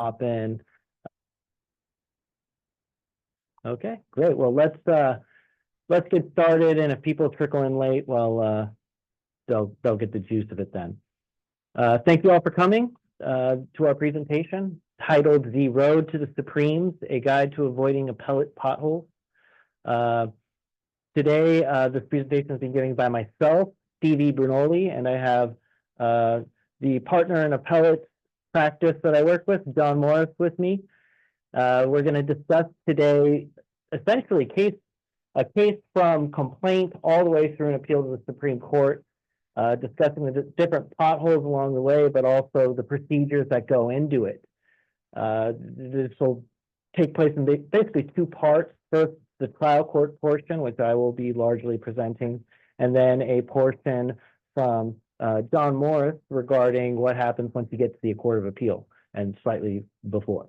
hop in. Okay, great. Well, let's get started, and if people trickle in late, well, they'll get the juice of it then. Thank you all for coming to our presentation titled "The Road to the Supremes: A Guide to Avoiding Appellate Potholes." Today, this presentation is being given by myself, Steve Brunolli, and I have the partner in appellate practice that I work with, John Morris, with me. We're going to discuss today essentially a case from complaint all the way through an appeal to the Supreme Court, discussing the different potholes along the way, but also the procedures that go into it. This will take place in basically two parts. First, the trial court portion, which I will be largely presenting, and then a portion from John Morris regarding what happens once you get to the Court of Appeal and slightly before.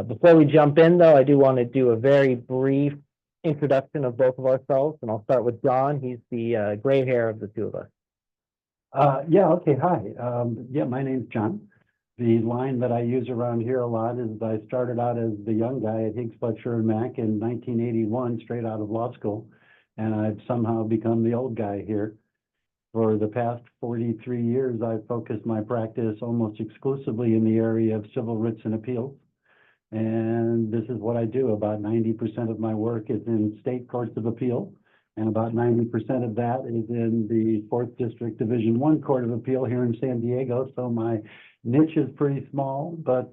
Before we jump in, though, I do want to do a very brief introduction of both of ourselves, and I'll start with John. He's the gray hair of the two of us. Okay, hi. My name's John. The line that I use around here a lot is I started out as the young guy at Higgs Fletcher Mack in 1981, straight out of law school, and I've somehow become the old guy here. For the past 43 years, I've focused my practice almost exclusively in the area of civil writs and appeals. And this is what I do. About 90% of my work is in state courts of appeal, and about 90% of that is in the 4th District Division I Court of Appeal here in San Diego. So my niche is pretty small, but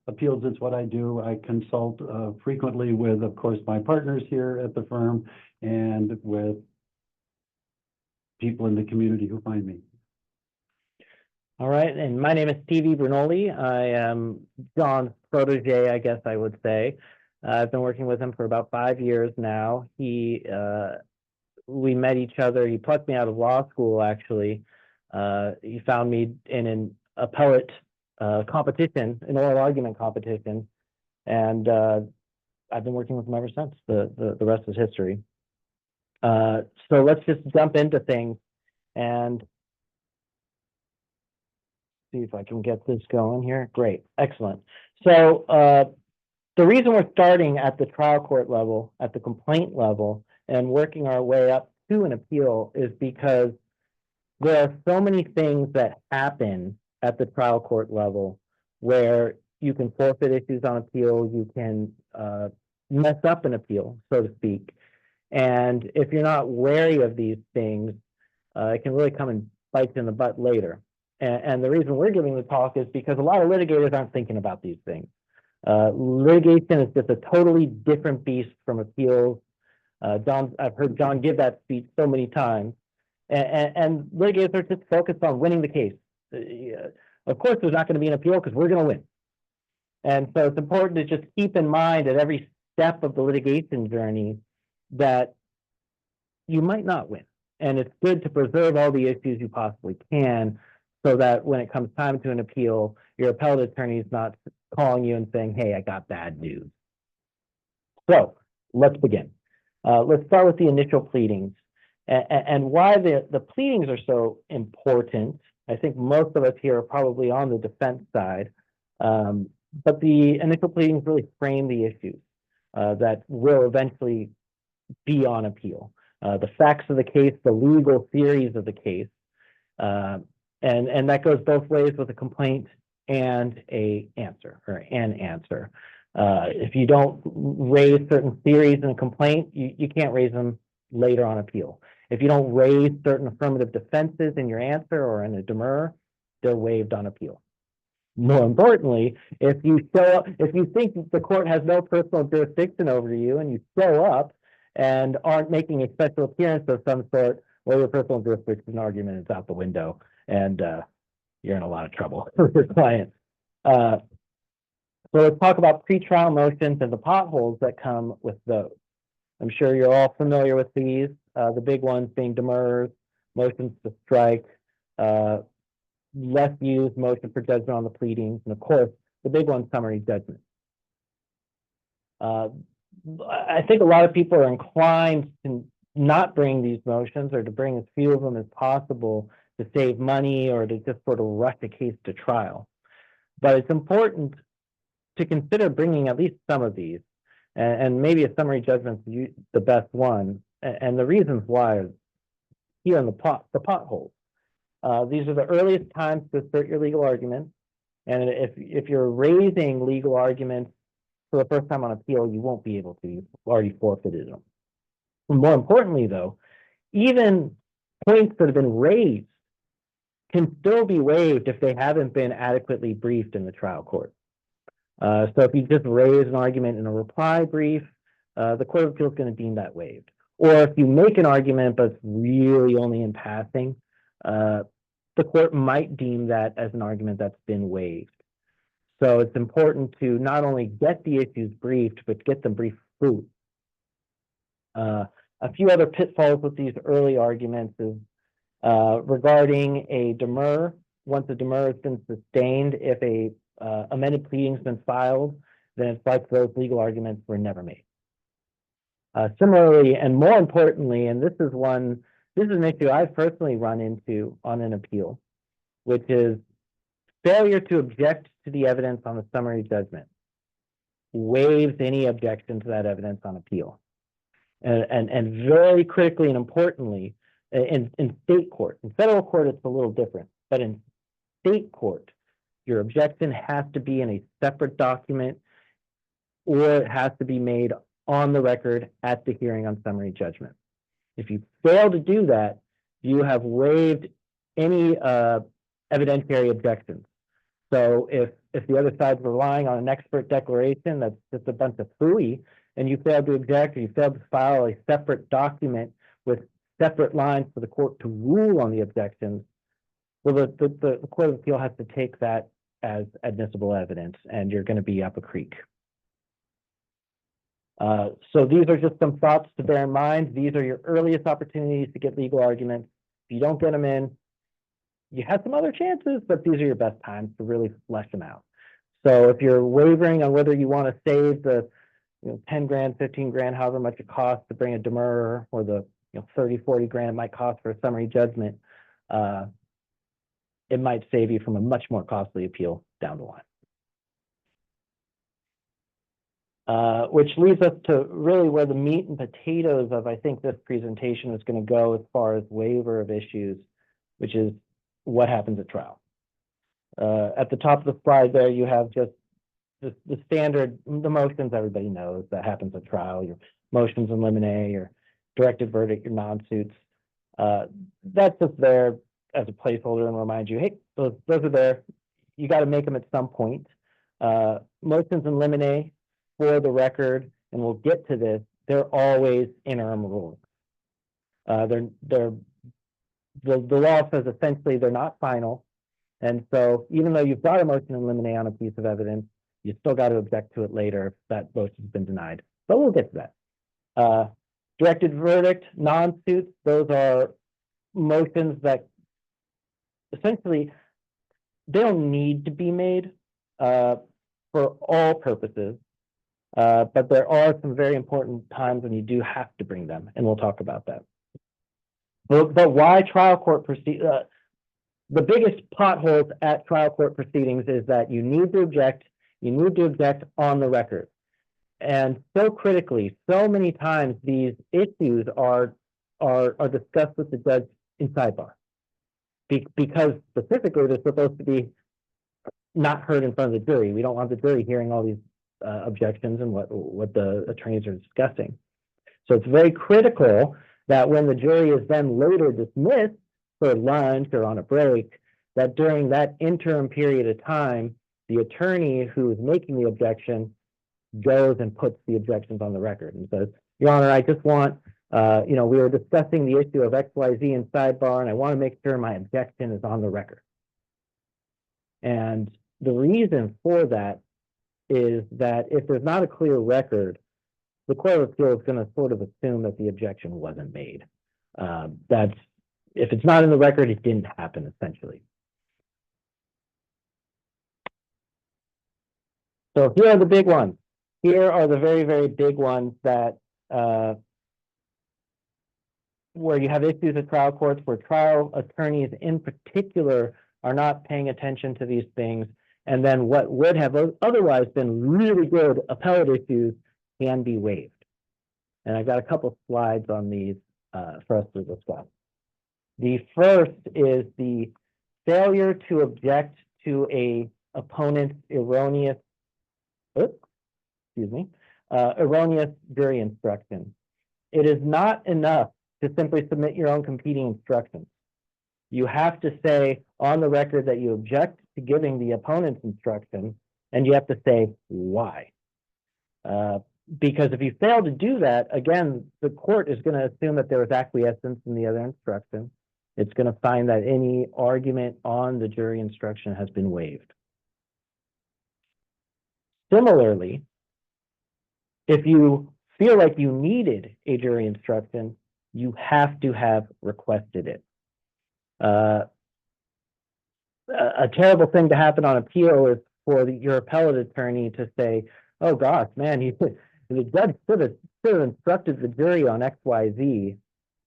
appeals is what I do. I consult frequently with, of course, my partners here at the firm and with people in the community who find me. All right, and my name is Steve Brunolli. I am John's protege, I guess I would say. I've been working with him for about 5 years now. We met each other. He plucked me out of law school, actually. He found me in an appellate competition, an oral argument competition, and I've been working with him ever since. The rest is history. So let's just jump into things and see if I can get this going here. Great, excellent. So the reason we're starting at the trial court level, at the complaint level, and working our way up to an appeal is because there are so many things that happen at the trial court level where you can forfeit issues on appeal, you can mess up an appeal, so to speak. And if you're not wary of these things, it can really come and bite you in the butt later. And the reason we're giving the talk is because a lot of litigators aren't thinking about these things. Litigation is just a totally different beast from appeals. I've heard John give that speech so many times. And litigators are just focused on winning the case. Of course, there's not going to be an appeal because we're going to win. And so it's important to just keep in mind at every step of the litigation journey that you might not win. And it's good to preserve all the issues you possibly can so that when it comes time to an appeal, your appellate attorney is not calling you and saying, hey, I got bad news. So let's begin. Let's start with the initial pleadings and why the pleadings are so important. I think most of us here are probably on the defense side, but the initial pleadings really frame the issues that will eventually be on appeal. The facts of the case, the legal theories of the case, and that goes both ways with a complaint and an answer. If you don't raise certain theories in a complaint, you can't raise them later on appeal. If you don't raise certain affirmative defenses in your answer or in a demur, they're waived on appeal. More importantly, if you think the court has no personal jurisdiction over you and you show up and aren't making a special appearance of some sort, well, your personal jurisdiction argument is out the window, and you're in a lot of trouble with your client. So let's talk about pretrial motions and the potholes that come with those. I'm sure you're all familiar with these, the big ones being demurs, motions to strike, less used motion for judgment on the pleadings, and of course, the big one, summary judgment. I think a lot of people are inclined to not bring these motions or to bring as few of them as possible to save money or to just sort of rush a case to trial. But it's important to consider bringing at least some of these, and maybe a summary judgment's the best one. And the reasons why are here in the potholes. These are the earliest times to assert your legal argument. And if you're raising legal arguments for the first time on appeal, you won't be able to. You've already forfeited them. And more importantly, though, even points that have been raised can still be waived if they haven't been adequately briefed in the trial court. So if you just raise an argument in a reply brief, the Court of Appeal is going to deem that waived. Or if you make an argument, but it's really only in passing, the court might deem that as an argument that's been waived. So it's important to not only get the issues briefed, but get them briefed through. A few other pitfalls with these early arguments is regarding a demur. Once a demur has been sustained, if a amended pleading has been filed, then it's like those legal arguments were never made. Similarly, and more importantly, and this is an issue I've personally run into on an appeal, which is failure to object to the evidence on the summary judgment waives any objection to that evidence on appeal. And very critically and importantly, in state court, in federal court, it's a little different, but in state court, your objection has to be in a separate document, or it has to be made on the record at the hearing on summary judgment. If you fail to do that, you have waived any evidentiary objections. So if the other side's relying on an expert declaration that's just a bunch of phooey, and you fail to object, or you fail to file a separate document with separate lines for the court to rule on the objections, well, the Court of Appeal has to take that as admissible evidence, and you're going to be up a creek. So these are just some thoughts to bear in mind. These are your earliest opportunities to get legal arguments. If you don't get them in, you have some other chances, but these are your best times to really flesh them out. So if you're wavering on whether you want to save the 10 grand, 15 grand, however much it costs to bring a demurrer, or the 30, 40 grand it might cost for a summary judgment, it might save you from a much more costly appeal down the line. Which leads us to really where the meat and potatoes of, I think, this presentation is going to go as far as waiver of issues, which is what happens at trial. At the top of the slide there, you have just the standard, the motions everybody knows that happens at trial, your motions in limine, your directed verdict, your non-suits. That's just there as a placeholder and remind you, hey, those are there. You got to make them at some point. Motions in limine, for the record, and we'll get to this, they're always interim rules. The law says essentially they're not final, and so even though you've got a motion in limine on a piece of evidence, you still got to object to it later if that motion's been denied. But we'll get to that. Directed verdict, non-suits, those are motions that essentially they don't need to be made for all purposes. But there are some very important times when you do have to bring them, and we'll talk about that. But why trial court proceedings? The biggest potholes at trial court proceedings is that you need to object. You need to object on the record, and so critically, so many times these issues are discussed with the judge in sidebar, because specifically they're supposed to be not heard in front of the jury. We don't want the jury hearing all these objections and what the attorneys are discussing. So it's very critical that when the jury is then later dismissed for lunch or on a break, that during that interim period of time, the attorney who is making the objection goes and puts the objections on the record and says, Your Honor, I just want, we were discussing the issue of XYZ in sidebar, and I want to make sure my objection is on the record. And the reason for that is that if there's not a clear record, the Court of Appeal is going to sort of assume that the objection wasn't made. That's, if it's not in the record, it didn't happen, essentially. So here are the big ones. Here are the very, very big ones that where you have issues at trial courts, where trial attorneys in particular are not paying attention to these things, And then what would have otherwise been really good appellate issues can be waived. And I've got a couple slides on these for us to discuss. The first is the failure to object to a opponent's erroneous jury instruction. It is not enough to simply submit your own competing instructions. You have to say on the record that you object to giving the opponent's instruction, and you have to say why. Because if you fail to do that, again, the court is going to assume that there was acquiescence in the other instruction. It's going to find that any argument on the jury instruction has been waived. Similarly, if you feel like you needed a jury instruction, you have to have requested it. A terrible thing to happen on appeal is for your appellate attorney to say, oh gosh, man, the judge should have instructed the jury on X, Y, Z,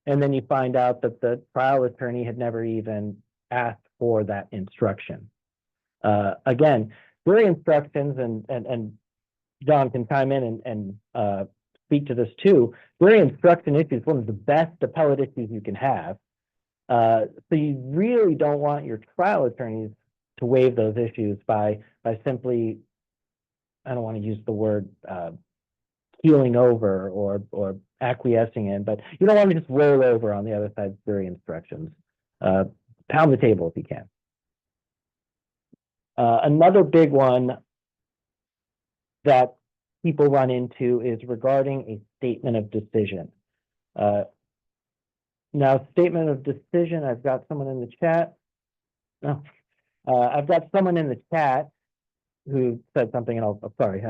and then you find out that the trial attorney had never even asked for that instruction. Again, jury instructions, and John can chime in and speak to this too. Jury instruction issue is one of the best appellate issues you can have. So you really don't want your trial attorneys to waive those issues by simply, I don't want to use the word keeling over or acquiescing in, but you don't want to just roll over on the other side's jury instructions. Pound the table if you can. Another big one that people run into is regarding a statement of decision. Now, statement of decision, I've got someone in the chat. No, I've got someone in the chat who said something, and sorry,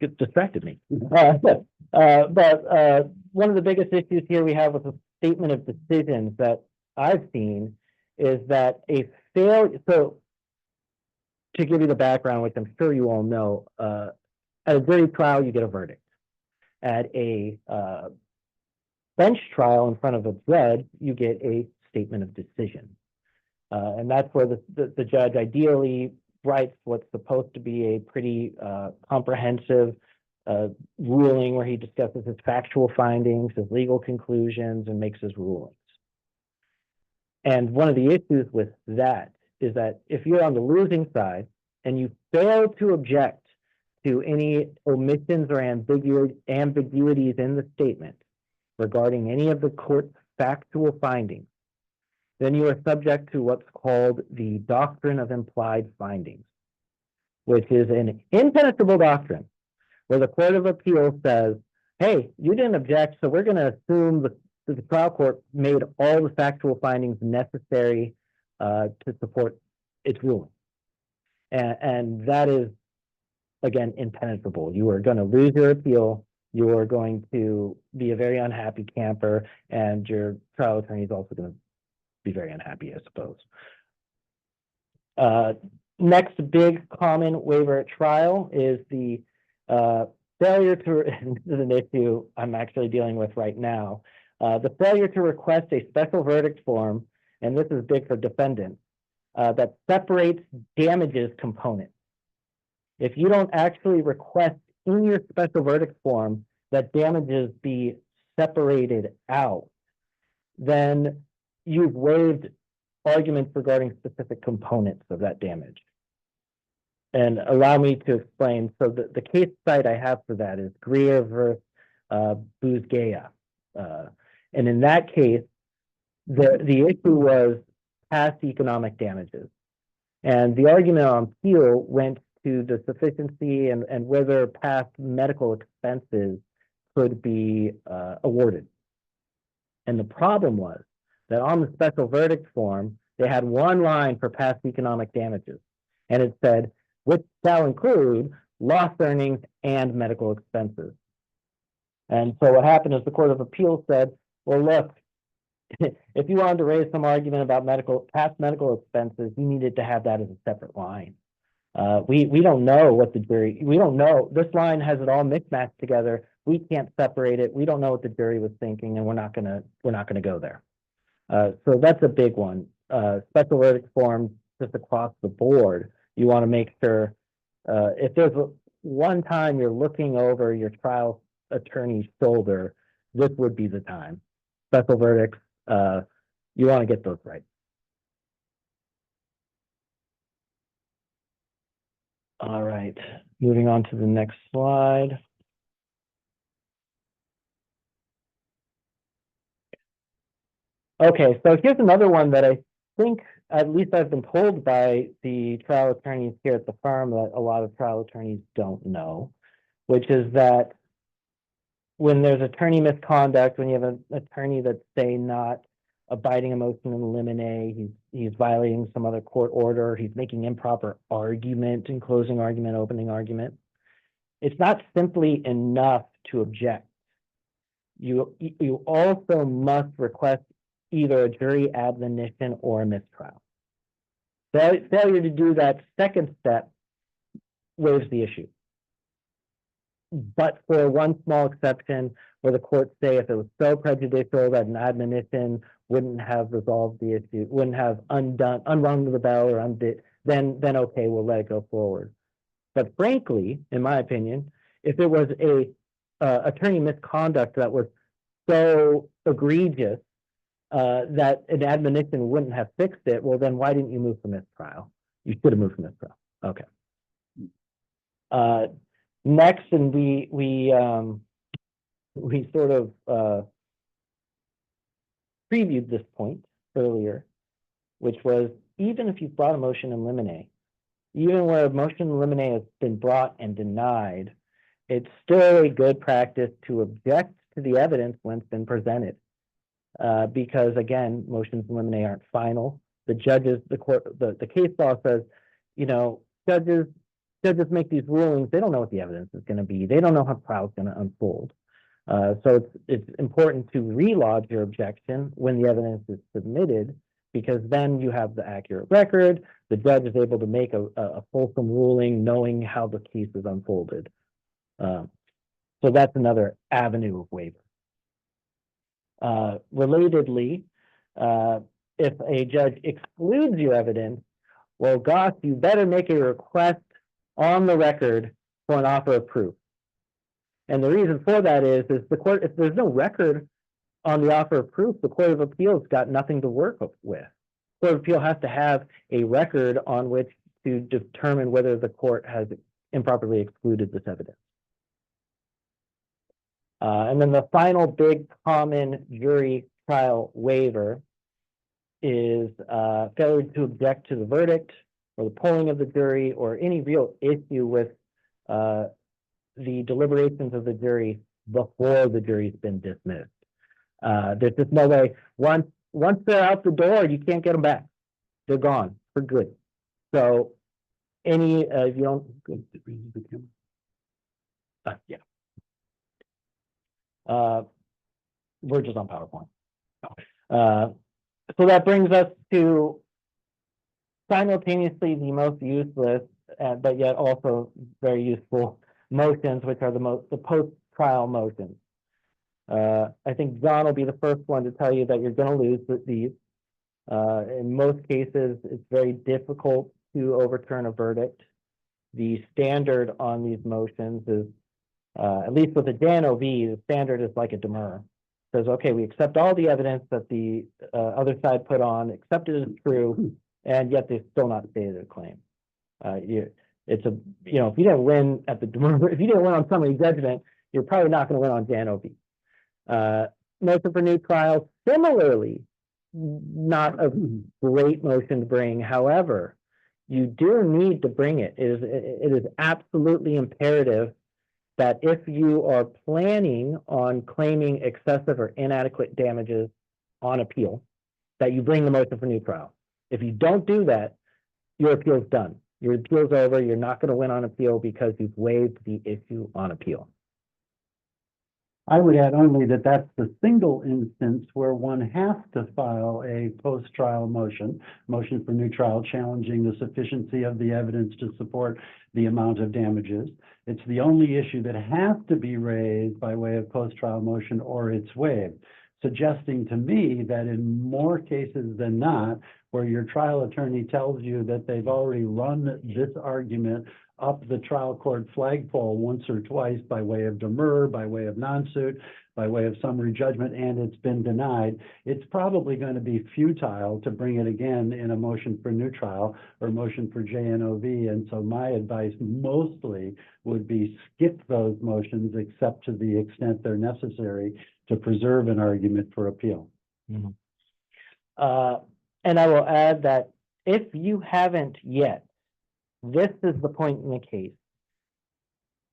just distracted me. But one of the biggest issues here we have with the statement of decisions that I've seen is that a failure. So, to give you the background, which I'm sure you all know, at a jury trial, you get a verdict. At a bench trial in front of a judge, you get a statement of decision. And that's where the judge ideally writes what's supposed to be a pretty comprehensive ruling where he discusses his factual findings, his legal conclusions, and makes his rulings. And one of the issues with that is that if you're on the losing side and you fail to object to any omissions or ambiguities in the statement regarding any of the court's factual findings, then you are subject to what's called the doctrine of implied findings, which is an impenetrable doctrine where the Court of Appeals says, hey, you didn't object, so we're going to assume that the trial court made all the factual findings necessary to support its ruling. And that is, again, impenetrable. You are going to lose your appeal. You are going to be a very unhappy camper, and your trial attorney is also going to be very unhappy, I suppose. Next big common waiver at trial is the failure to, this is an issue I'm actually dealing with right now, the failure to request a special verdict form, and this is big for defendants, that separates damages components. If you don't actually request in your special verdict form that damages be separated out, then you've waived arguments regarding specific components of that damage. And allow me to explain. So the case site I have for that is Greer versus Buzgaya. And in that case, the issue was past economic damages. And the argument on appeal went to the sufficiency and whether past medical expenses could be awarded. And the problem was that on the special verdict form, they had one line for past economic damages. And it said, which shall include lost earnings and medical expenses. And so what happened is the Court of Appeals said, well, look, if you wanted to raise some argument about past medical expenses, you needed to have that as a separate line. We don't know what the jury, we don't know. This line has it all mismatched together. We can't separate it. We don't know what the jury was thinking, and we're not gonna go there. So that's a big one. Special verdict forms just across the board. You want to make sure, if there's one time you're looking over your trial attorney's shoulder, this would be the time. Special verdicts, you want to get those right. All right, moving on to the next slide. Okay, so here's another one that I think, at least I've been told by the trial attorneys here at the firm, that a lot of trial attorneys don't know, which is that when there's attorney misconduct, when you have an attorney that's, say, not abiding a motion in limine, he's violating some other court order, he's making improper argument in closing argument, opening argument, it's not simply enough to object. You also must request either a jury admonition or a mistrial. Failure to do that second step waives the issue. But for one small exception, where the courts say if it was so prejudicial that an admonition wouldn't have resolved the issue, wouldn't have unrung the bell or undid, then okay, we'll let it go forward. But frankly, in my opinion, if it was a attorney misconduct that was so egregious that an admonition wouldn't have fixed it, well, then why didn't you move for mistrial? You should have moved for mistrial. Okay. Next, and we sort of previewed this point earlier, which was even if you brought a motion in limine, even where a motion in limine has been brought and denied, it's still a good practice to object to the evidence when it's been presented. Because again, motions in limine aren't final. The judges, the court, the case law says, you know, judges make these rulings. They don't know what the evidence is going to be. They don't know how the trial is going to unfold. So it's important to relodge your objection when the evidence is submitted, because then you have the accurate record. The judge is able to make a fulsome ruling knowing how the case is unfolded. So that's another avenue of waiver. Relatedly, if a judge excludes your evidence, well, gosh, you better make a request on the record for an offer of proof. And the reason for that is the court, if there's no record on the offer of proof, the Court of Appeals got nothing to work with. Court of Appeal has to have a record on which to determine whether the court has improperly excluded this evidence. And then the final big common jury trial waiver is failure to object to the verdict or the polling of the jury or any real issue with the deliberations of the jury before the jury's been dismissed. There's just no way. Once they're out the door, you can't get them back. They're gone for good. So any if you don't yeah. We're just on PowerPoint. So that brings us to simultaneously the most useless, but yet also very useful motions, which are the post-trial motions. I think John will be the first one to tell you that you're going to lose these. In most cases, it's very difficult to overturn a verdict. The standard on these motions is, at least with the JNOV, the standard is like a demur. It says, okay, we accept all the evidence that the other side put on, accept it as true, and yet they still not stated a claim. If you didn't win at the demur, if you didn't win on summary judgment, you're probably not going to win on JNOV. Motion for new trial, similarly, not a great motion to bring. However, you do need to bring it. It is absolutely imperative that if you are planning on claiming excessive or inadequate damages on appeal, that you bring the motion for new trial. If you don't do that, your appeal is done. Your appeal is over. You're not going to win on appeal because you've waived the issue on appeal. I would add only that that's the single instance where one has to file a post-trial motion for new trial, challenging the sufficiency of the evidence to support the amount of damages. It's the only issue that has to be raised by way of post-trial motion or it's waived, suggesting to me that in more cases than not, where your trial attorney tells you that they've already run this argument up the trial court flagpole once or twice by way of demur, by way of non-suit, by way of summary judgment, and it's been denied, it's probably going to be futile to bring it again in a motion for new trial or motion for JNOV. And so my advice mostly would be skip those motions except to the extent they're necessary to preserve an argument for appeal. Mhm. And I will add that if you haven't yet, this is the point in the case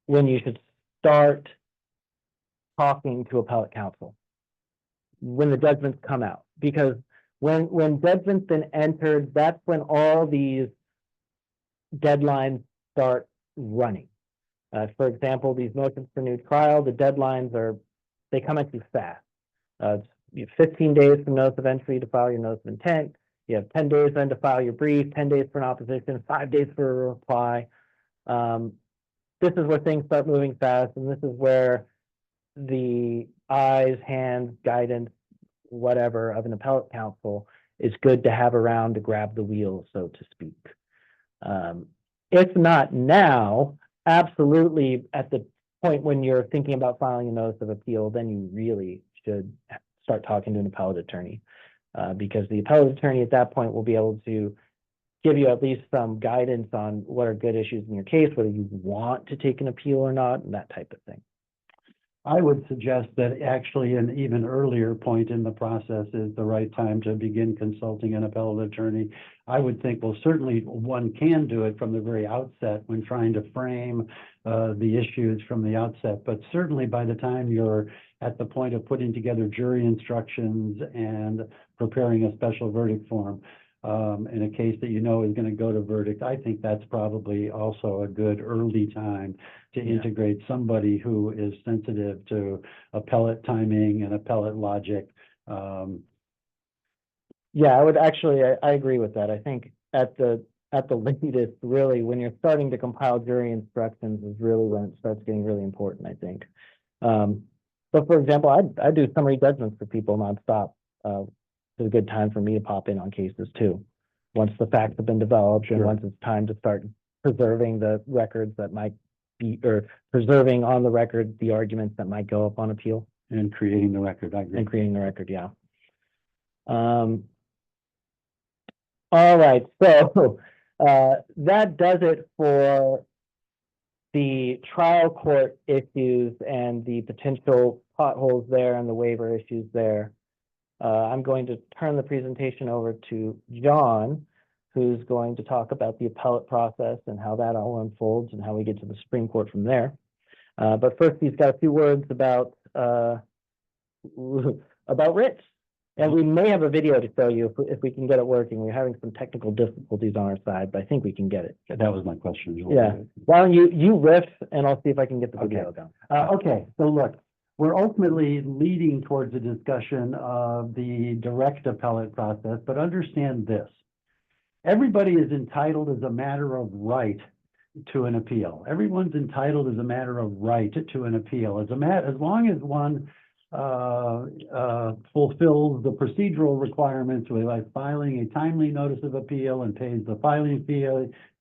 when you should start talking to appellate counsel, when the judgments come out, because when judgment's been entered, that's when all these deadlines start running. For example, these motions for new trial, the deadlines they come at you fast. You have 15 days from notice of entry to file your notice of intent. You have 10 days then to file your brief, 10 days for an opposition, 5 days for a reply. This is where things start moving fast, and this is where the eyes, hands, guidance, whatever of an appellate counsel is good to have around to grab the wheel, so to speak. If not now, absolutely at the point when you're thinking about filing a notice of appeal, then you really should start talking to an appellate attorney, because the appellate attorney at that point will be able to give you at least some guidance on what are good issues in your case, whether you want to take an appeal or not, and that type of thing. I would suggest that actually an even earlier point in the process is the right time to begin consulting an appellate attorney. I would think, well, certainly one can do it from the very outset when trying to frame the issues from the outset, but certainly by the time you're at the point of putting together jury instructions and preparing a special verdict form in a case that you know is going to go to verdict, I think that's probably also a good early time to integrate somebody who is sensitive to appellate timing and appellate logic. Yeah, I would actually, I agree with that. I think at the latest, really, when you're starting to compile jury instructions is really when it starts getting really important, I think. But for example, I do summary judgments for people nonstop. It's a good time for me to pop in on cases too, once the facts have been developed and once it's time to start preserving the records that might be, or preserving on the record the arguments that might go up on appeal. And creating the record, I agree. And creating the record, yeah. All right, so that does it for the trial court issues and the potential potholes there and the waiver issues there. I'm going to turn the presentation over to John, who's going to talk about the appellate process and how that all unfolds and how we get to the Supreme Court from there. But first, he's got a few words about writs. And we may have a video to show you if we can get it working. We're having some technical difficulties on our side, but I think we can get it. That was my question. Yeah. Why don't you riff, and I'll see if I can get the video down. Okay, so look, we're ultimately leading towards a discussion of the direct appellate process, but understand this. Everybody is entitled as a matter of right to an appeal. Everyone's entitled as a matter of right to an appeal. As long as one fulfills the procedural requirements like filing a timely notice of appeal and pays the filing fee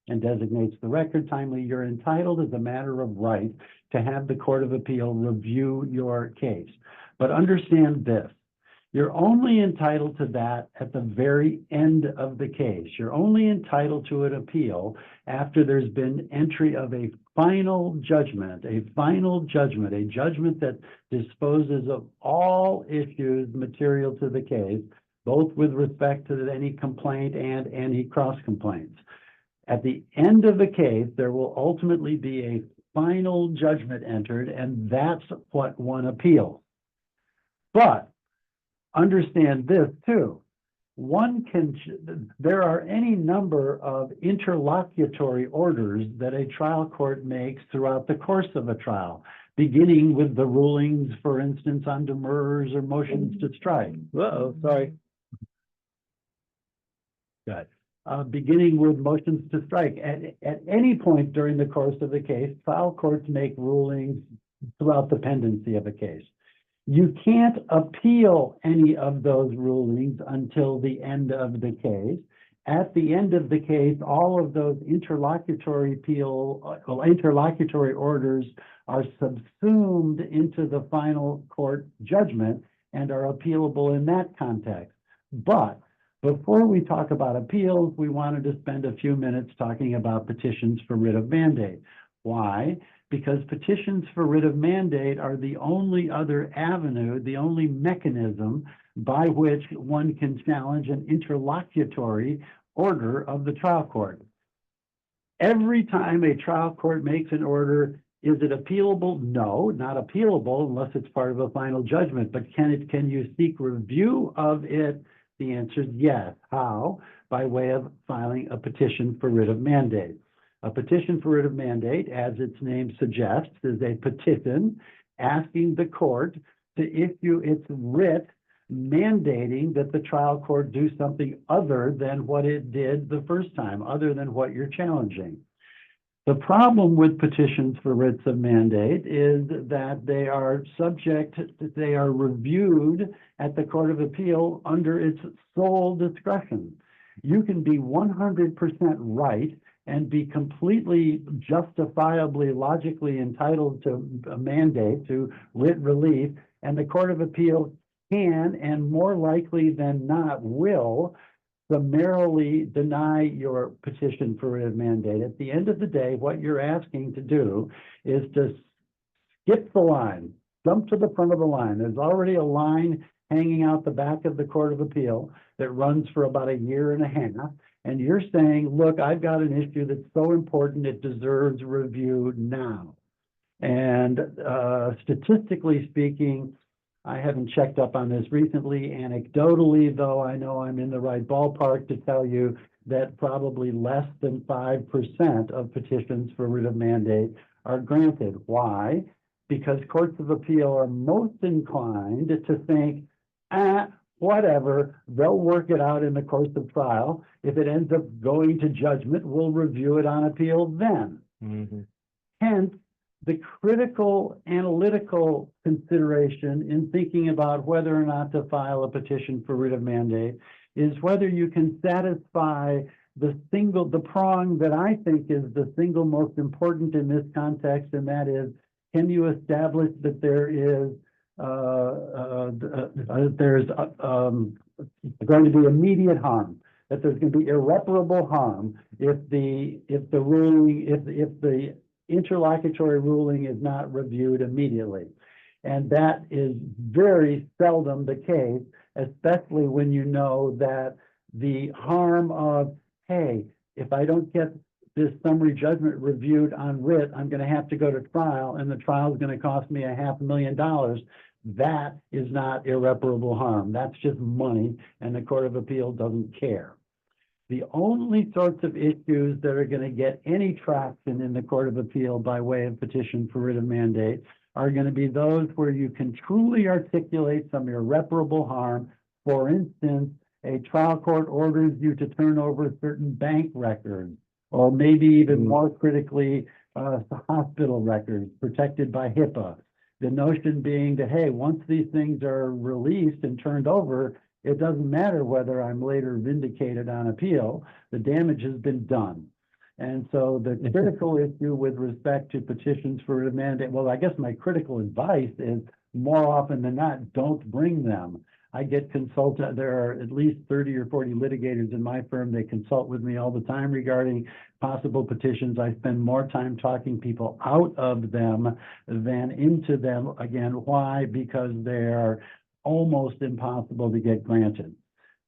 and designates the record timely, you're entitled as a matter of right to have the Court of Appeal review your case. But understand this, you're only entitled to that at the very end of the case. You're only entitled to an appeal after there's been entry of a final judgment, a judgment that disposes of all issues material to the case, both with respect to any complaint and any cross complaints. At the end of the case, there will ultimately be a final judgment entered, and that's what one appeals. But understand this too. There are any number of interlocutory orders that a trial court makes throughout the course of a trial, beginning with the rulings, for instance, on demurrers or motions to strike. Sorry. Good. Beginning with motions to strike. At any point during the course of the case, trial courts make rulings throughout the pendency of a case. You can't appeal any of those rulings until the end of the case. At the end of the case, all of those interlocutory orders are subsumed into the final court judgment and are appealable in that context. But before we talk about appeals, we wanted to spend a few minutes talking about petitions for writ of mandate. Why? Because petitions for writ of mandate are the only other avenue, the only mechanism by which one can challenge an interlocutory order of the trial court. Every time a trial court makes an order, is it appealable? No, not appealable unless it's part of a final judgment. But can you seek review of it? The answer is yes. How? By way of filing a petition for writ of mandate. A petition for writ of mandate, as its name suggests, is a petition asking the court to issue its writ mandating that the trial court do something other than what it did the first time, other than what you're challenging. The problem with petitions for writs of mandate is that they are they are reviewed at the Court of Appeal under its sole discretion. You can be 100% right and be completely justifiably, logically entitled to a mandate, to writ relief, and the Court of Appeal can, and more likely than not will, summarily deny your petition for writ of mandate. At the end of the day, what you're asking to do is to skip the line, jump to the front of the line. There's already a line hanging out the back of the Court of Appeal that runs for about a year and a half. And you're saying, look, I've got an issue that's so important it deserves review now. And statistically speaking, I haven't checked up on this recently. Anecdotally, though, I know I'm in the right ballpark to tell you that probably less than 5% of petitions for writ of mandate are granted. Why? Because courts of appeal are most inclined to think, whatever, they'll work it out in the course of trial. If it ends up going to judgment, we'll review it on appeal then. Mm-hmm. Hence, the critical analytical consideration in thinking about whether or not to file a petition for writ of mandate is whether you can satisfy the prong that I think is the single most important in this context, and that is, can you establish that there's going to be immediate harm, that there's going to be irreparable harm if the interlocutory ruling is not reviewed immediately. And that is very seldom the case, especially when you know that the harm of, hey, if I don't get this summary judgment reviewed on writ, I'm going to have to go to trial, and the trial is going to cost me $500,000. That is not irreparable harm. That's just money, and the Court of Appeal doesn't care. The only sorts of issues that are going to get any traction in the Court of Appeal by way of petition for writ of mandate are going to be those where you can truly articulate some irreparable harm. For instance, a trial court orders you to turn over certain bank records, or maybe even more critically, hospital records protected by HIPAA. The notion being that, hey, once these things are released and turned over, it doesn't matter whether I'm later vindicated on appeal, the damage has been done. And so the critical issue with respect to petitions for writ of mandate, well, I guess my critical advice is more often than not, don't bring them. I get consulted, there are at least 30 or 40 litigators in my firm. They consult with me all the time regarding possible petitions. I spend more time talking people out of them than into them. Again, why? Because they're almost impossible to get granted.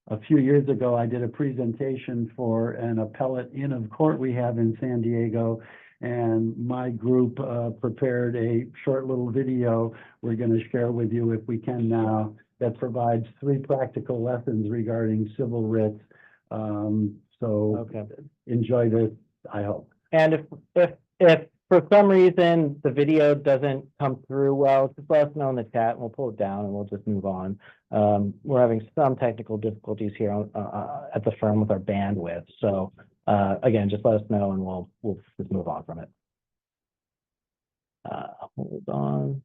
A few years ago, I did a presentation for an appellate in of court we have in San Diego, and my group prepared a short little video we're going to share with you if we can now, that provides 3 practical lessons regarding civil writs. Okay. Enjoy this, I hope. And if for some reason the video doesn't come through well, just let us know in the chat and we'll pull it down and we'll just move on. We're having some technical difficulties here at the firm with our bandwidth. So again, just let us know and we'll just move on from it. Hold on.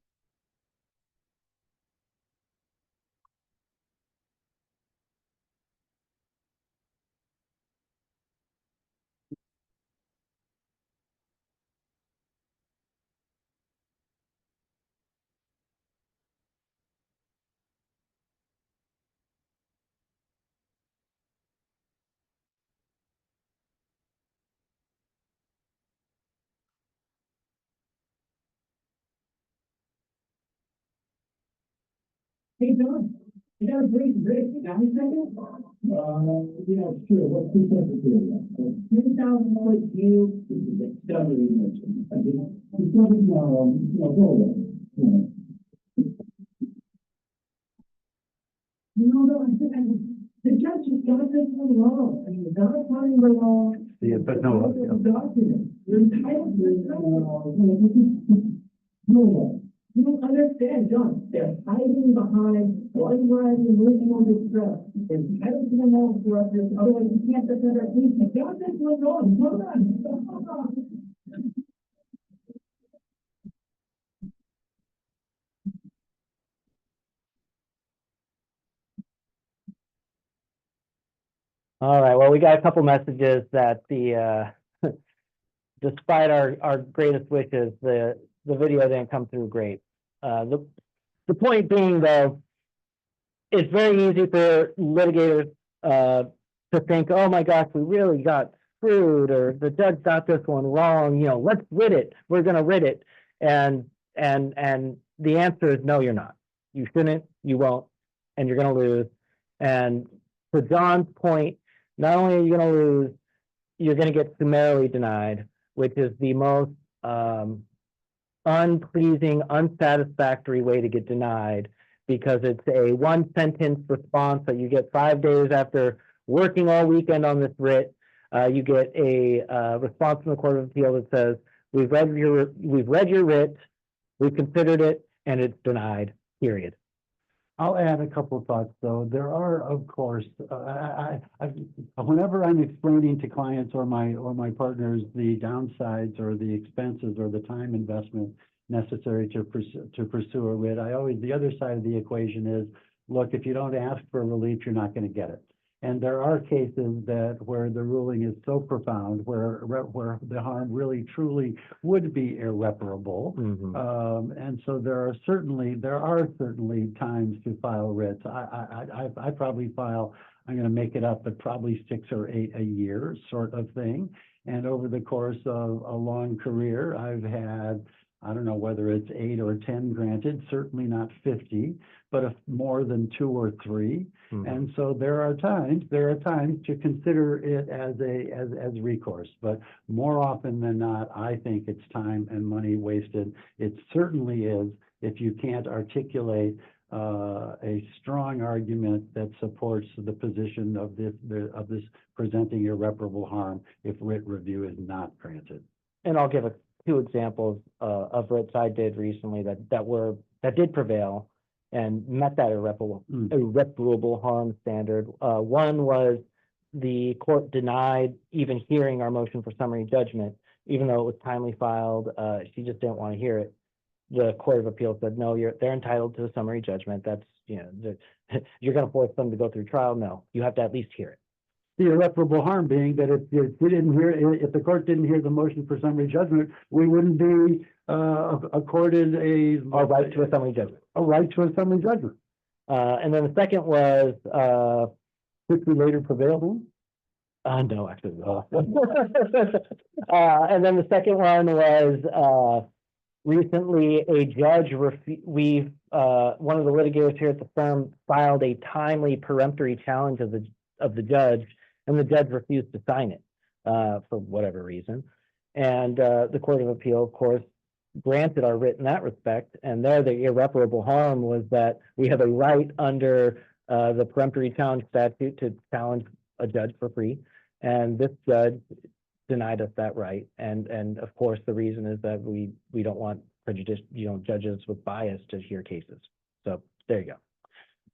Hey, John, you got a break, now you second? Yeah, sure, what's the subject here? $10,000 view, discovery mission. I mean, discovery, no, I think the judge has got this one wrong. I mean, the guy's finding the law. Yeah, but no. Document. You're entitled to no. You don't understand, John. They're hiding behind organizing emotional distress. They're entitled to the law for us, otherwise you can't defend our case. The judge has one wrong. Hold on. All right, well, we got a couple messages that the, despite our greatest wishes, the video didn't come through great. The point being, though, it's very easy for litigators to think, oh my gosh, we really got screwed, or the judge got this one wrong, you know, let's writ it, we're gonna writ it. And the answer is no, you're not. You shouldn't, you won't, and you're gonna lose. And to John's point, not only are you gonna lose, you're gonna get summarily denied, which is the most unpleasing, unsatisfactory way to get denied, because it's a one sentence response that you get 5 days after working all weekend on this writ. You get a response from the Court of Appeal that says, we've read your writ, we've considered it, and it's denied, period. I'll add a couple of thoughts, though. There are, of course, whenever I'm explaining to clients or my partners the downsides or the expenses or the time investment necessary to pursue a writ, the other side of the equation is, look, if you don't ask for relief, you're not going to get it. And there are cases where the ruling is so profound, where the harm really truly would be irreparable. Mm-hmm. And so there are certainly times to file writs. I probably file, I'm going to make it up, but probably 6 or 8 a year, sort of thing. And over the course of a long career, I've had, I don't know whether it's 8 or 10 granted, certainly not 50, but more than 2 or 3. Mm-hmm. And so there are times to consider it as recourse, but more often than not, I think it's time and money wasted. It certainly is if you can't articulate a strong argument that supports the position of this presenting irreparable harm if writ review is not granted. And I'll give 2 examples of writs I did recently that did prevail and met that irreparable harm standard. One was the court denied even hearing our motion for summary judgment, even though it was timely filed. She just didn't want to hear it. The Court of Appeal said, no, they're entitled to a summary judgment. That's, you know, you're going to force them to go through trial. No, you have to at least hear it. The irreparable harm being that if the court didn't hear the motion for summary judgment, we wouldn't be accorded a right to a summary judgment. A right to a summary judgment. And then the second was which we later prevailed on. No, actually. And then the second one was recently a judge. One of the litigators here at the firm filed a timely peremptory challenge of the judge, and the judge refused to sign it for whatever reason. And the Court of Appeal, of course, granted our writ in that respect. And there, the irreparable harm was that we have a right under the peremptory challenge statute to challenge a judge for free. And this judge denied us that right. And of course, the reason is that we don't want judges with bias to hear cases. So there you go.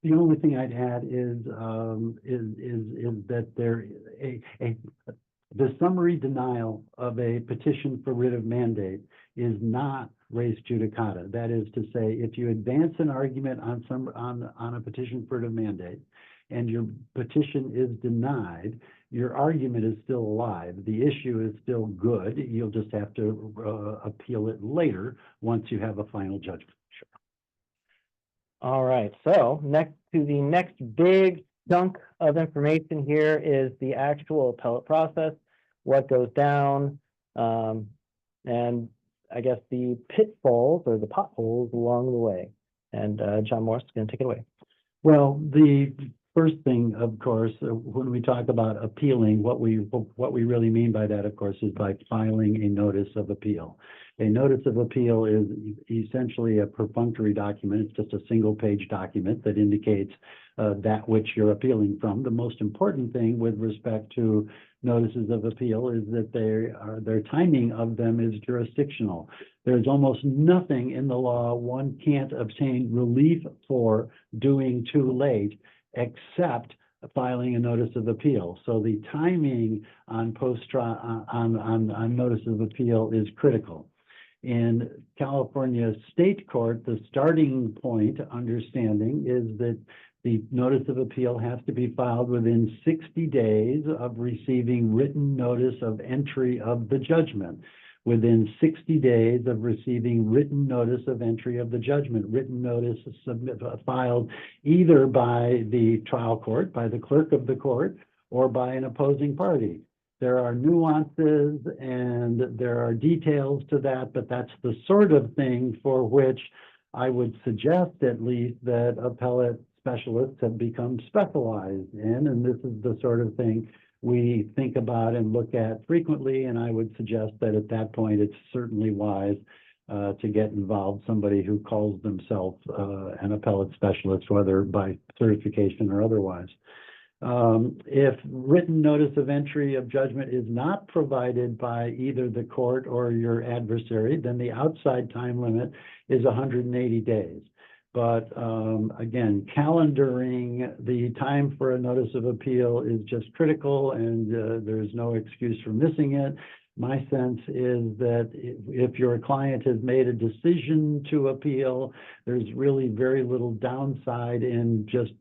The only thing I'd add is that the summary denial of a petition for writ of mandate is not res judicata. That is to say, if you advance an argument on a petition for writ of mandate and your petition is denied, your argument is still alive. The issue is still good. You'll just have to appeal it later once you have a final judgment. Sure. All right, so the next big chunk of information here is the actual appellate process, what goes down, and I guess the pitfalls or the potholes along the way. And John Morris is going to take it away. Well, the first thing, of course, when we talk about appealing, what we really mean by that, of course, is by filing a notice of appeal. A notice of appeal is essentially a perfunctory document. It's just a single-page document that indicates that which you're appealing from. The most important thing with respect to notices of appeal is that their timing of them is jurisdictional. There's almost nothing in the law one can't obtain relief for doing too late, except filing a notice of appeal. So the timing on on notice of appeal is critical. In California State Court, the starting point understanding is that the notice of appeal has to be filed within 60 days of receiving written notice of entry of the judgment. Within 60 days of receiving written notice of entry of the judgment. Written notice is filed either by the trial court, by the clerk of the court, or by an opposing party. There are nuances and there are details to that, but that's the sort of thing for which I would suggest at least that appellate specialists have become specialized in, and this is the sort of thing we think about and look at frequently, and I would suggest that at that point it's certainly wise to get involved, somebody who calls themselves an appellate specialist, whether by certification or otherwise. If written notice of entry of judgment is not provided by either the court or your adversary, then the outside time limit is 180 days. But again, calendaring the time for a notice of appeal is just critical, and there's no excuse for missing it. My sense is that if your client has made a decision to appeal, there's really very little downside in just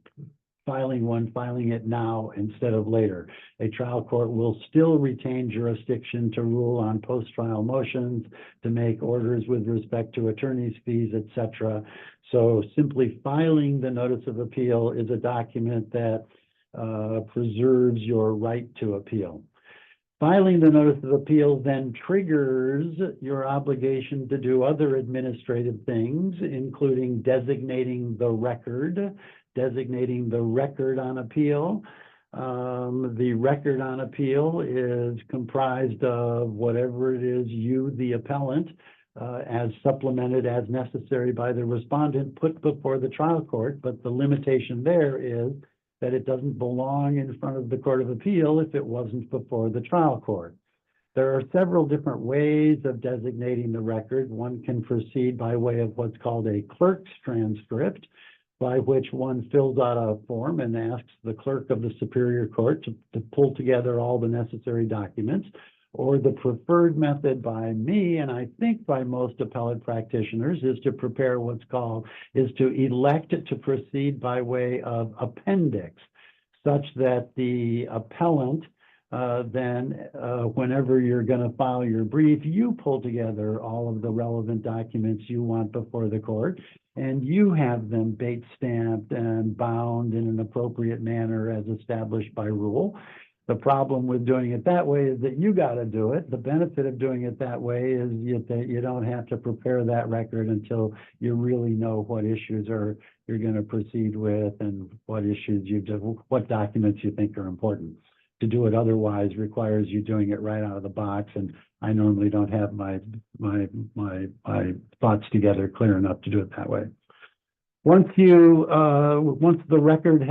filing it now instead of later. A trial court will still retain jurisdiction to rule on post-trial motions, to make orders with respect to attorney's fees, etc. So simply filing the notice of appeal is a document that preserves your right to appeal. Filing the notice of appeal then triggers your obligation to do other administrative things, including designating the record on appeal. The record on appeal is comprised of whatever it is you, the appellant, as supplemented as necessary by the respondent, put before the trial court, but the limitation there is that it doesn't belong in front of the Court of Appeal if it wasn't before the trial court. There are several different ways of designating the record. One can proceed by way of what's called a clerk's transcript, by which one fills out a form and asks the clerk of the Superior Court to pull together all the necessary documents, or the preferred method by me, and I think by most appellate practitioners, is to elect to proceed by way of appendix, such that the appellant whenever you're going to file your brief, you pull together all of the relevant documents you want before the court, and you have them date stamped and bound in an appropriate manner as established by rule. The problem with doing it that way is that you got to do it. The benefit of doing it that way is that you don't have to prepare that record until you really know what issues you're going to proceed with and what what documents you think are important. To do it otherwise requires you doing it right out of the box, and I normally don't have my thoughts together clear enough to do it that way. Once the record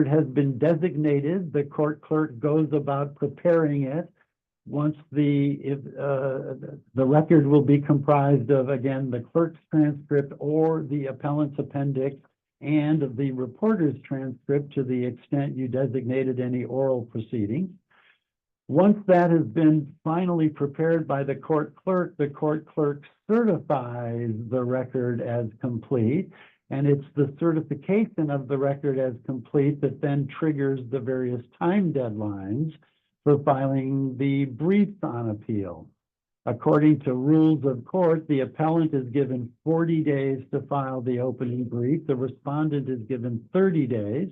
has been designated, the court clerk goes about preparing it. Once the record will be comprised of, again, the clerk's transcript or the appellant's appendix and the reporter's transcript to the extent you designated any oral proceeding. Once that has been finally prepared by the court clerk certifies the record as complete, and it's the certification of the record as complete that then triggers the various time deadlines for filing the briefs on appeal. According to rules of court, the appellant is given 40 days to file the opening brief, the respondent is given 30 days,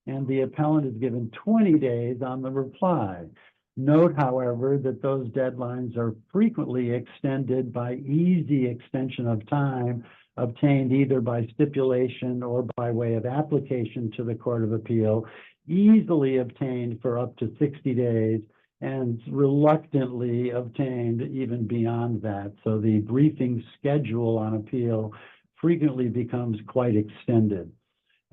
and the appellant is given 20 days on the reply. Note, however, that those deadlines are frequently extended by easy extension of time obtained either by stipulation or by way of application to the Court of Appeal, easily obtained for up to 60 days, and reluctantly obtained even beyond that. So the briefing schedule on appeal frequently becomes quite extended.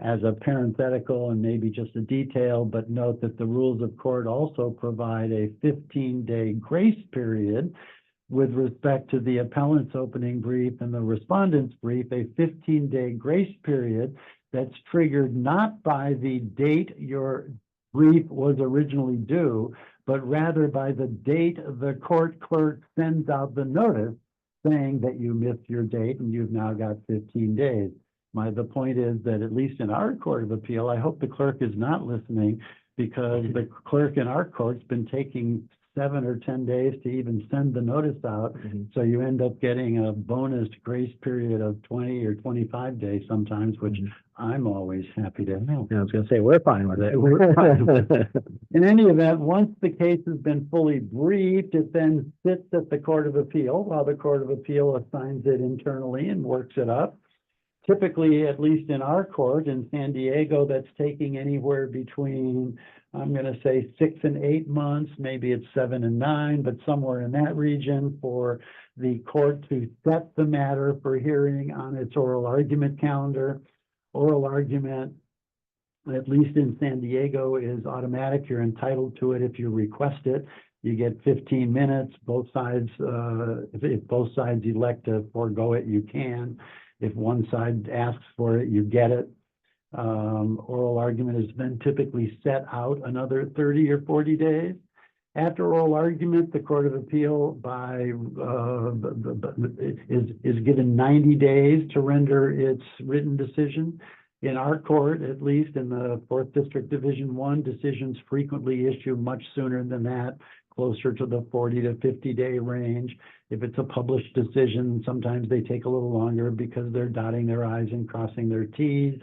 As a parenthetical and maybe just a detail, but note that the rules of court also provide a 15-day grace period with respect to the appellant's opening brief and the respondent's brief, a 15-day grace period that's triggered not by the date your brief was originally due, but rather by the date the court clerk sends out the notice saying that you missed your date and you've now got 15 days. The point is that at least in our Court of Appeal, I hope the clerk is not listening, because the clerk in our court's been taking 7 or 10 days to even send the notice out. So you end up getting a bonus grace period of 20 or 25 days sometimes, which I'm always happy to have. I was going to say, we're fine with it. We're fine with it. In any event, once the case has been fully briefed, it then sits at the Court of Appeal while the Court of Appeal assigns it internally and works it up. Typically, at least in our court in San Diego, that's taking anywhere between, I'm going to say 6 and 8 months, maybe it's 7 and 9, but somewhere in that region for the court to set the matter for hearing on its oral argument calendar. Oral argument, at least in San Diego, is automatic. You're entitled to it if you request it. You get 15 minutes. Both sides, if both sides elect to forego it, you can. If one side asks for it, you get it. Oral argument is then typically set out another 30 or 40 days. After oral argument, the Court of Appeal is given 90 days to render its written decision. In our court, at least in the 4th District Division 1, decisions frequently issue much sooner than that, closer to the 40 to 50-day range. If it's a published decision, sometimes they take a little longer because they're dotting their I's and crossing their T's.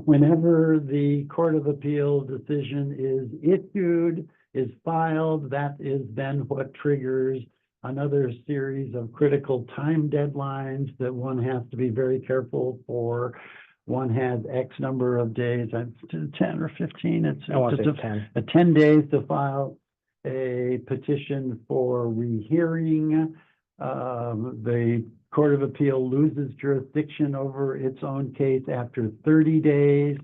Whenever the Court of Appeal decision is issued, is filed, that is then what triggers another series of critical time deadlines that one has to be very careful for. One has X number of days, 10 or 15, it's 10 days to file a petition for rehearing. The Court of Appeal loses jurisdiction over its own case after 30 days.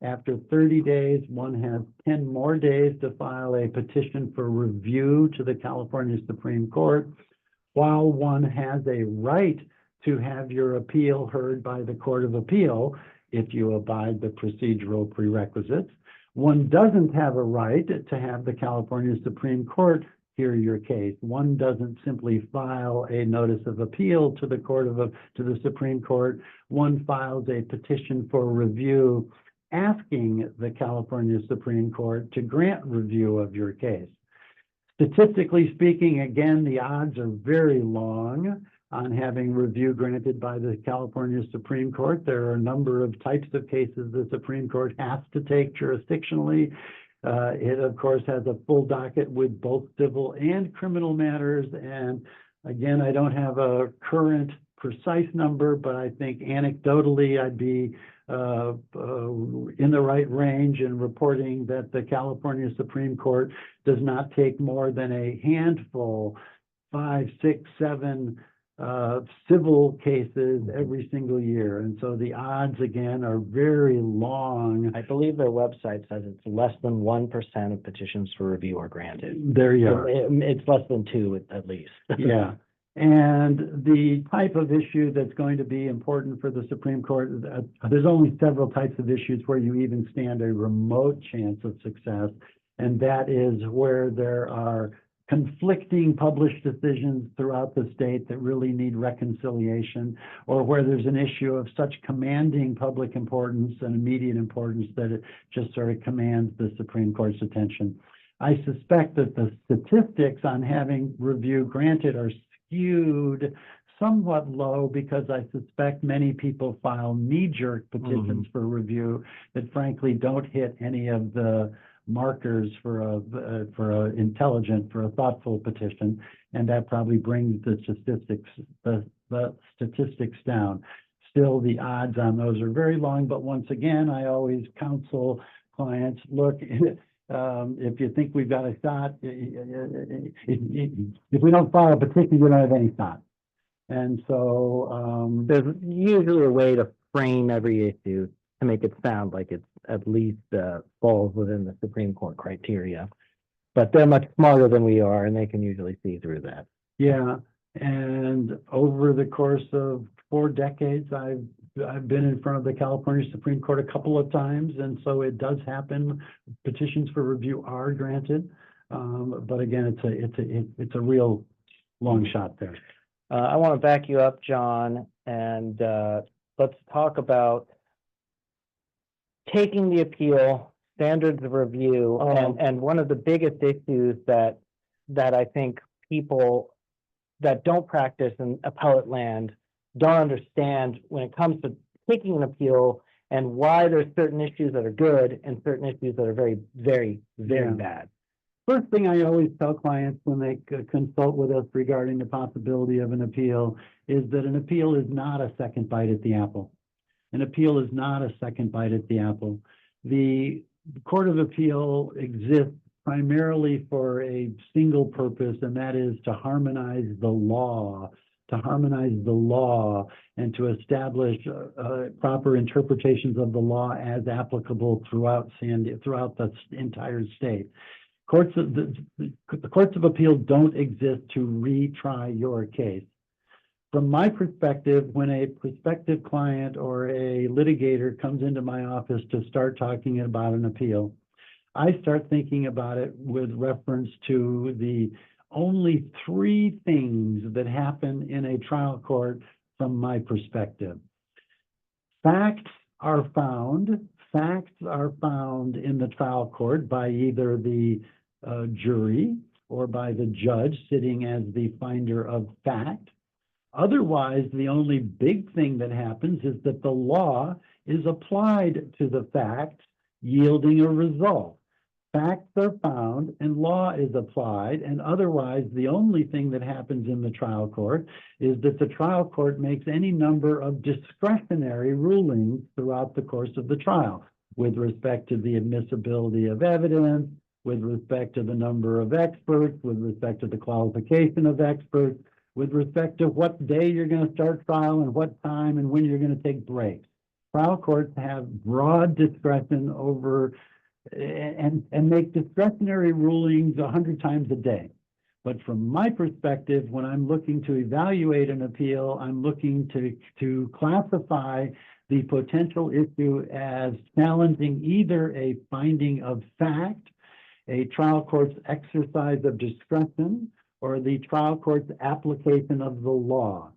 After 30 days, one has 10 more days to file a petition for review to the California Supreme Court, while one has a right to have your appeal heard by the Court of Appeal if you abide the procedural prerequisites. One doesn't have a right to have the California Supreme Court hear your case. One doesn't simply file a notice of appeal to the Supreme Court. One files a petition for review asking the California Supreme Court to grant review of your case. Statistically speaking, again, the odds are very long on having review granted by the California Supreme Court. There are a number of types of cases the Supreme Court has to take jurisdictionally. It, of course, has a full docket with both civil and criminal matters. And again, I don't have a current precise number, but I think anecdotally I'd be in the right range in reporting that the California Supreme Court does not take more than a handful, 5, 6, 7 civil cases every single year. And so the odds, again, are very long. I believe their website says it's less than 1% of petitions for review are granted. There you are. It's less than 2 at least. Yeah. And the type of issue that's going to be important for the Supreme Court, there's only several types of issues where you even stand a remote chance of success. And that is where there are conflicting published decisions throughout the state that really need reconciliation, or where there's an issue of such commanding public importance and immediate importance that it just sort of commands the Supreme Court's attention. I suspect that the statistics on having review granted are skewed somewhat low, because I suspect many people file knee-jerk petitions for review that frankly don't hit any of the markers for a thoughtful petition, and that probably brings the statistics the statistics down. Still, the odds on those are very long, but once again, I always counsel clients, look, if you think we've got a shot, if we don't file a petition, we don't have any shot. And so, There's usually a way to frame every issue to make it sound like it's at least falls within the Supreme Court criteria. But they're much smarter than we are, and they can usually see through that. yeah, and over the course of 4 decades, I've been in front of the California Supreme Court a couple of times, and so it does happen. Petitions for review are granted, but again, it's a real long shot there. I want to back you up, John, and let's talk about taking the appeal, standards of review, and one of the biggest issues that I think people that don't practice in appellate land don't understand when it comes to taking an appeal, and why there's certain issues that are good and certain issues that are very, very, very bad. First thing I always tell clients when they consult with us regarding the possibility of an appeal is that an appeal is not a second bite at the apple. An appeal is not a second bite at the apple. The Court of Appeal exists primarily for a single purpose, and that is to harmonize the law, and to establish proper interpretations of the law as applicable throughout the entire state. The courts of appeal don't exist to retry your case. From my perspective, when a prospective client or a litigator comes into my office to start talking about an appeal, I start thinking about it with reference to the only 3 things that happen in a trial court from my perspective. Facts are found in the trial court by either the jury or by the judge sitting as the finder of fact. Otherwise, the only big thing that happens is that the law is applied to the facts, yielding a result. Facts are found and law is applied, and otherwise the only thing that happens in the trial court is that the trial court makes any number of discretionary rulings throughout the course of the trial with respect to the admissibility of evidence, with respect to the number of experts, with respect to the qualification of experts, with respect to what day you're going to start trial and what time and when you're going to take breaks. Trial courts have broad discretion over and make discretionary rulings 100 times a day. But from my perspective, when I'm looking to evaluate an appeal, I'm looking to classify the potential issue as challenging either a finding of fact, a trial court's exercise of discretion, or the trial court's application of the law.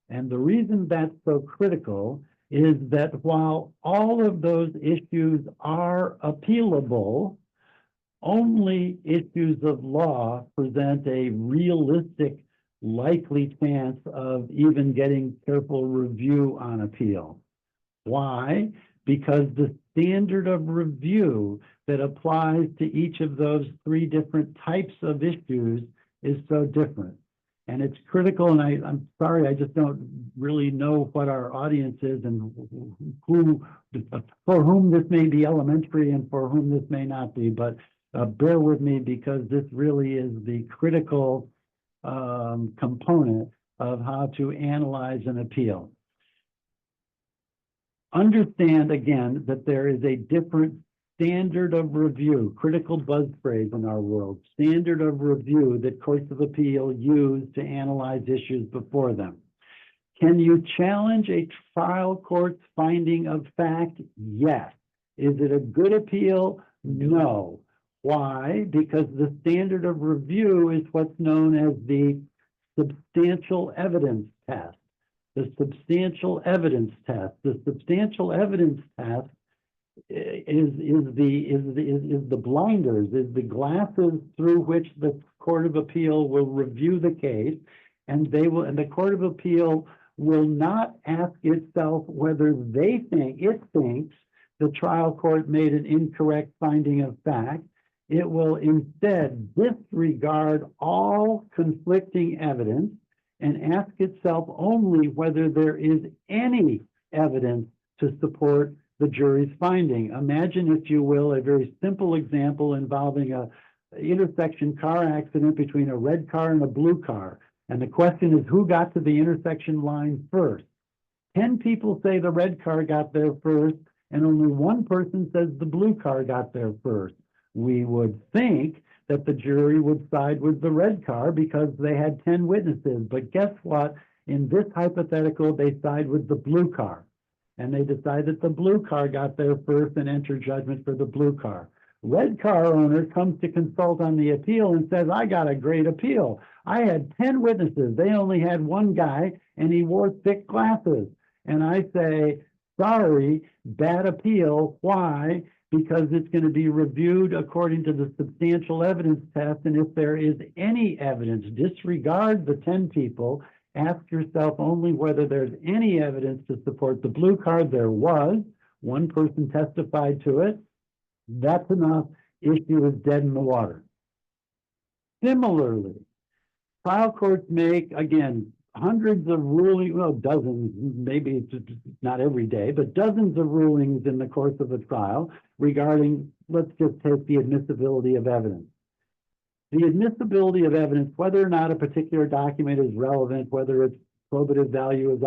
And the reason that's so critical is that while all of those issues are appealable, only issues of law present a realistic, likely chance of even getting careful review on appeal. Why? Because the standard of review that applies to each of those 3 different types of issues is so different. And it's critical, and I'm sorry, I just don't really know what our audience is and who, for whom this may be elementary and for whom this may not be, but bear with me because this really is the critical component of how to analyze an appeal. Understand again that there is a different standard of review, critical buzz phrase in our world, standard of review that courts of appeal use to analyze issues before them. Can you challenge a trial court's finding of fact? Yes. Is it a good appeal? No. Why? Because the standard of review is what's known as the substantial evidence test. The substantial evidence test. The substantial evidence test is the blinders, is the glasses through which the Court of Appeal will review the case, and the Court of Appeal will not ask itself whether it thinks the trial court made an incorrect finding of fact. It will instead disregard all conflicting evidence. and ask itself only whether there is any evidence to support the jury's finding. Imagine, if you will, a very simple example involving a intersection car accident between a red car and a blue car. And the question is, who got to the intersection line first? 10 people say the red car got there first, and only one person says the blue car got there first. We would think that the jury would side with the red car because they had 10 witnesses. But guess what? In this hypothetical, they side with the blue car. And they decide that the blue car got there first and enter judgment for the blue car. Red car owner comes to consult on the appeal and says, I got a great appeal. I had 10 witnesses. They only had one guy, and he wore thick glasses. And I say, sorry, bad appeal. Why? Because it's going to be reviewed according to the substantial evidence test. And if there is any evidence, disregard the 10 people. Ask yourself only whether there's any evidence to support the blue car. There was. One person testified to it. That's enough. Issue is dead in the water. Similarly, trial courts make, again, hundreds of rulings, well, dozens, maybe it's not every day, but dozens of rulings in the course of a trial regarding, let's just take the admissibility of evidence. The admissibility of evidence, whether or not a particular document is relevant, whether its probative value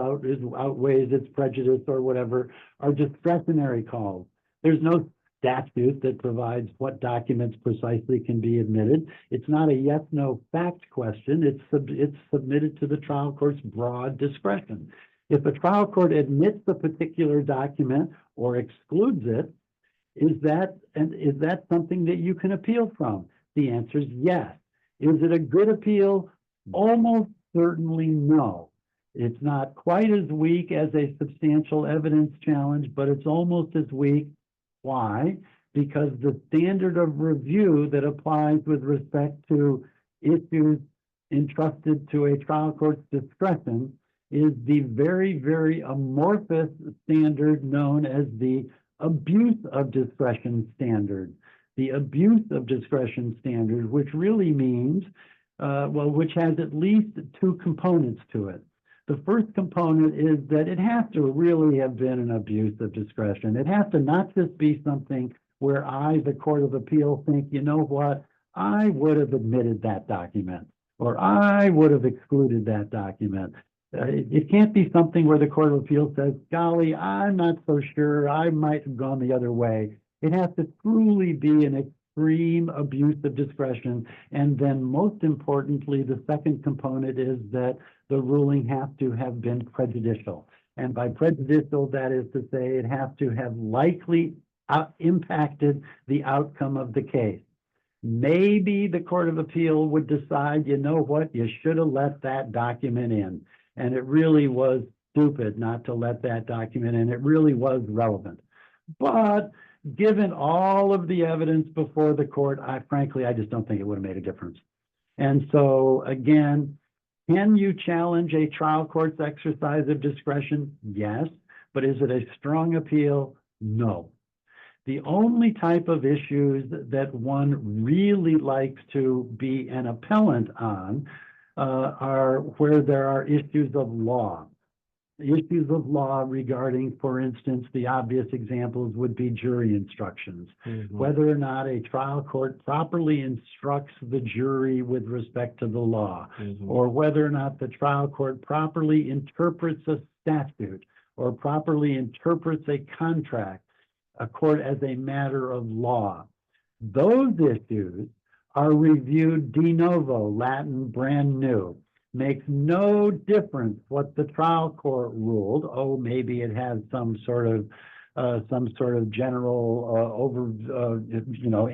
outweighs its prejudice or whatever, are discretionary calls. There's no statute that provides what documents precisely can be admitted. It's not a yes/no fact question. It's submitted to the trial court's broad discretion. If a trial court admits a particular document or excludes it, is that something that you can appeal from? The answer is yes. Is it a good appeal? Almost certainly no. It's not quite as weak as a substantial evidence challenge, but it's almost as weak. Why? Because the standard of review that applies with respect to issues entrusted to a trial court's discretion is the very, very amorphous standard known as the abuse of discretion standard. The abuse of discretion standard, which really means, which has at least two components to it. The first component is that it has to really have been an abuse of discretion. It has to not just be something where I, the Court of Appeal, think, you know what, I would have admitted that document, or I would have excluded that document. It can't be something where the Court of Appeal says, golly, I'm not so sure, I might have gone the other way. It has to truly be an extreme abuse of discretion. And then most importantly, the second component is that the ruling has to have been prejudicial. And by prejudicial, that is to say, it has to have likely impacted the outcome of the case. Maybe the Court of Appeal would decide, you know what, you should have let that document in. And it really was stupid not to let that document in. It really was relevant. But given all of the evidence before the court, frankly, I just don't think it would have made a difference. And so again, can you challenge a trial court's exercise of discretion? Yes. But is it a strong appeal? No. The only type of issues that one really likes to be an appellant on are where there are issues of law. Issues of law regarding, for instance, the obvious examples would be jury instructions. Mm-hmm. Whether or not a trial court properly instructs the jury with respect to the law, mm-hmm. or whether or not the trial court properly interprets a statute or properly interprets a contract, a court as a matter of law. Those issues are reviewed de novo, Latin brand new. Makes no difference what the trial court ruled. Oh, maybe it has some sort of general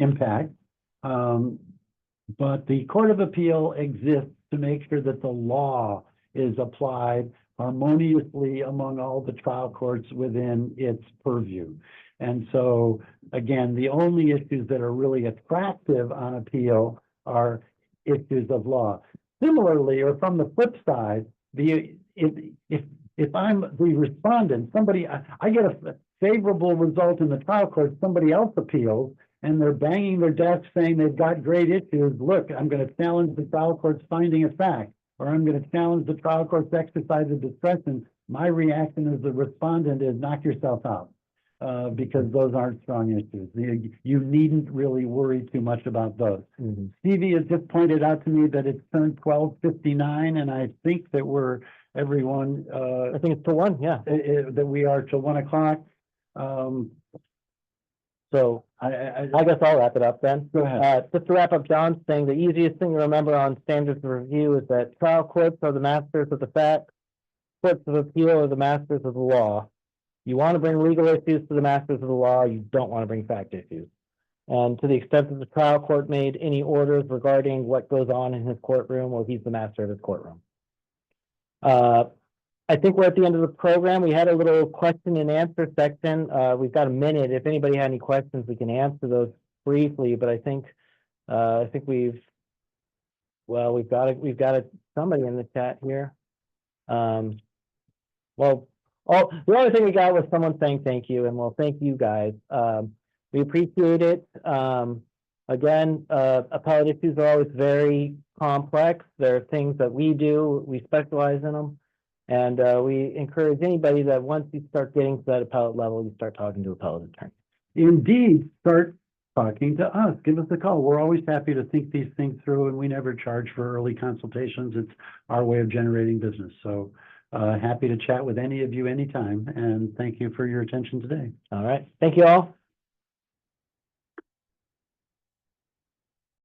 impact. But the Court of Appeal exists to make sure that the law is applied harmoniously among all the trial courts within its purview. And so, again, the only issues that are really attractive on appeal are issues of law. Similarly, or from the flip side, if I'm the respondent, I get a favorable result in the trial court, somebody else appeals, and they're banging their desk saying they've got great issues. Look, I'm going to challenge the trial court's finding of fact. or I'm going to challenge the trial court's exercise of discretion, my reaction as the respondent is knock yourself out. Because those aren't strong issues. You needn't really worry too much about those. Mhm. Stevie has just pointed out to me that it's turned 12:59, and I think that everyone, I think it's to 1, yeah. that we are till 1 o'clock. So I guess I'll wrap it up then. Go ahead. Just to wrap up John's thing, the easiest thing to remember on standards of review is that trial courts are the masters of the facts, courts of appeal are the masters of the law. You want to bring legal issues to the masters of the law, you don't want to bring fact issues. And to the extent that the trial court made any orders regarding what goes on in his courtroom, well, he's the master of his courtroom. I think we're at the end of the program. We had a little question and answer section. We've got a minute. If anybody had any questions, we can answer those briefly, but I think we've got somebody in the chat here. The only thing we got was someone saying thank you, and well, thank you guys. We appreciate it. Again, appellate issues are always very complex. There are things that we do, we specialize in them. And we encourage anybody that once you start getting to that appellate level, you start talking to appellate attorneys. Indeed, start talking to us. Give us a call. We're always happy to think these things through, and we never charge for early consultations. It's our way of generating business. So happy to chat with any of you anytime. And thank you for your attention today. All right. Thank you all.